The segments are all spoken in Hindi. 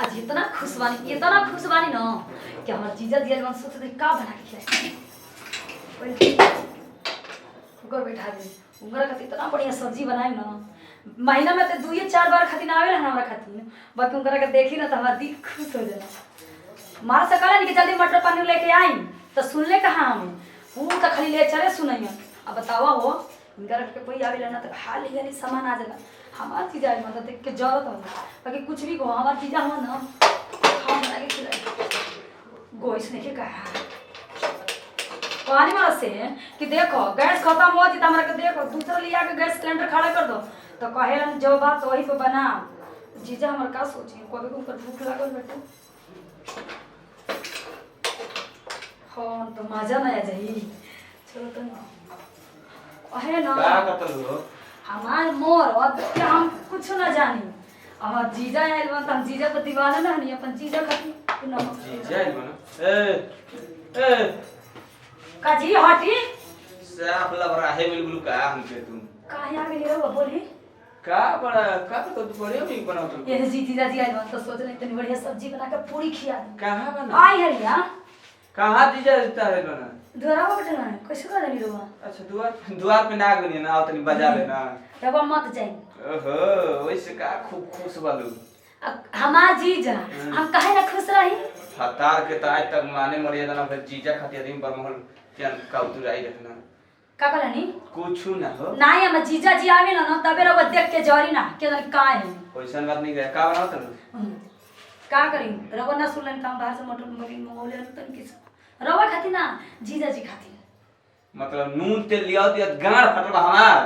आज इतना खुश बानी ना कि हमार जीजा दिया मन सोचते का बना के खिलाए। कुकर बैठा दे उंगरा खातिर इतना बढ़िया सब्जी बनाई ना महीना में तो 2-4 बार खातिर आवेला हमरा खातिर बाकी उंगरा के देखी ना तो हमार दिल खुश हो जाला। मार सकला नहीं कि जल्दी मटर पनीर लेके आई तो सुन ले कहाँ हमें वो तो खाली ले चले सुनैया। अब बतावा हो इनका के कोई आवेला ना तो हाल ही यानी सामान आ जाला हमार चीज आ मतलब देख के जरूरत हो बाकी कुछ भी को हमार चीज हो ना हम बना के खिलाए गोइस नहीं के कहा पानी वाला से कि देखो गैस खत्म हो जी हमरा के देखो दूसरा लिया के गैस सिलेंडर खड़ा कर दो तो कहे जो बात वही पे बना जीजा हमर का सोची कभी को ऊपर भूख लागल बेटा हाँ तो मजा ना आ जाई चलो तो ना अहे ना का कतल हो हमार मोर अब क्या हम कुछ ना जानी हमार जीजा आइल बन हम जीजा पर दीवाना ना हनी अपन जीजा खाती ना जीजा आइल बन ए का जी हटी साफ लबरा है बिल्कुल का हमके तुम काहे आ गेली रे बोली का बड़ा का तो बढ़िया भी बनाओ तुम ये जी जीजा जी आइल बन तो सोच ले इतनी बढ़िया सब्जी बना के पूरी खिया दी कहां बना आई है या कहां जीजा देता है बना द्वारा को बैठना है कैसे कर रही रुआ अच्छा द्वार पे ना गनी ना आओ तनी बजा लेना रवा मत जाई ओहो वैसे का खूब खुश बालू हमार जीजा हम काहे ना खुश रही हतार के त आज तक माने मर्यादा ना फिर जीजा खातिर आदमी बरमहल क्या का उतराई रखना का कहलानी कुछ ना हो नहीं हम जीजा जी आवे ना तबे रवा देख के जरी ना के का है वैसन बात नहीं गया का बनाओ तुम का करी रवा ना सुनलन काम बाहर से मटन मंगौले तन किस रवा खाती ना जीजा जी खाती मतलब नून तेल लिया दिया गाड़ फटल हमार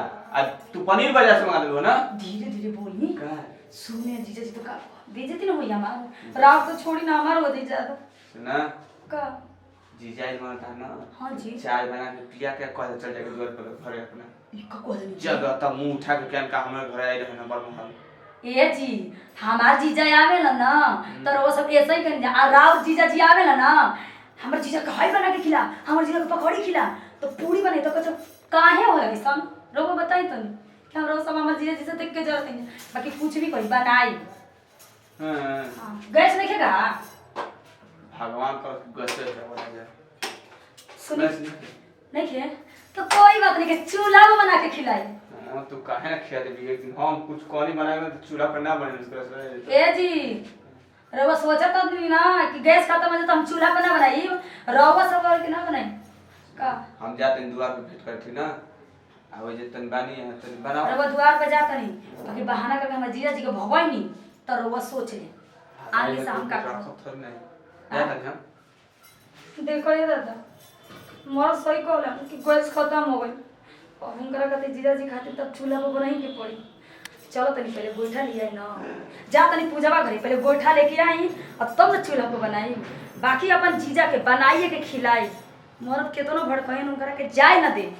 आज तू पनीर बाजार से मंगा देबो ना धीरे धीरे बोली का सुने जीजा जी तो का बेइज्जती न होई हमार राव तो छोड़ी ना हमार हो दे ज्यादा सुना का जीजा ही मानता ना हां जी चाय बना के पिया के कह चल जाके द्वार पर घरे अपना ई का को दे जगह त मुंह उठा के कैन का हमारे घर आई रहे ना बरमहल ए जी हमार जीजा आवेला ना तो वो सब ऐसे ही कर जा राव जीजा जी आवेला ना हमर जीजा कहाई बना के खिला हमर जीजा के पकौड़ी खिला तो पूरी बने तो कुछ काहे हो लगे सन रोको बताई तो क्या हम रोज सब हमर जीजा जी से देख के जरूरत नहीं बाकी कुछ भी कोई बनाई हां गैस नहीं खेगा भगवान का गसे बना जाए सुनी नहीं खे तो कोई बात नहीं के चूल्हा में बना के खिलाई हां तू काहे ना खिया देबी लेकिन हम कुछ कौनी बनाएंगे तो चूल्हा पर ना बने उसका से ए जी रवा सोचा तो नहीं ना कि गैस खत्म हो जाए तो हम चूल्हा पर ना बनाई रवा सब और के ना बनाई का हम जाते हैं द्वार पे भेंट करती ना आवे जे तन बानी है तन बनाओ रवा द्वार पे जाता नहीं बाकी बहाना करके हम जीजा जी के भगवाई नहीं तो रवा सोच ले आगे से हम का थोड़ी नहीं जाता हम देखो ये दादा मोर सही कहला कि गैस खत्म हो गई और उनकरा कहते जीजा जी खातिर तब चूल्हा पर बनाई के पड़ी चलो तनी पहले गोइठा ले आई ना जा तनी पूजावा घरे पहले गोइठा लेके आई और तब न चूल्हा पर बनाई बाकी अपन जीजा के बनाइए के खिलाई मोर केतनो भड़कइन उनकरा के जाए ना दे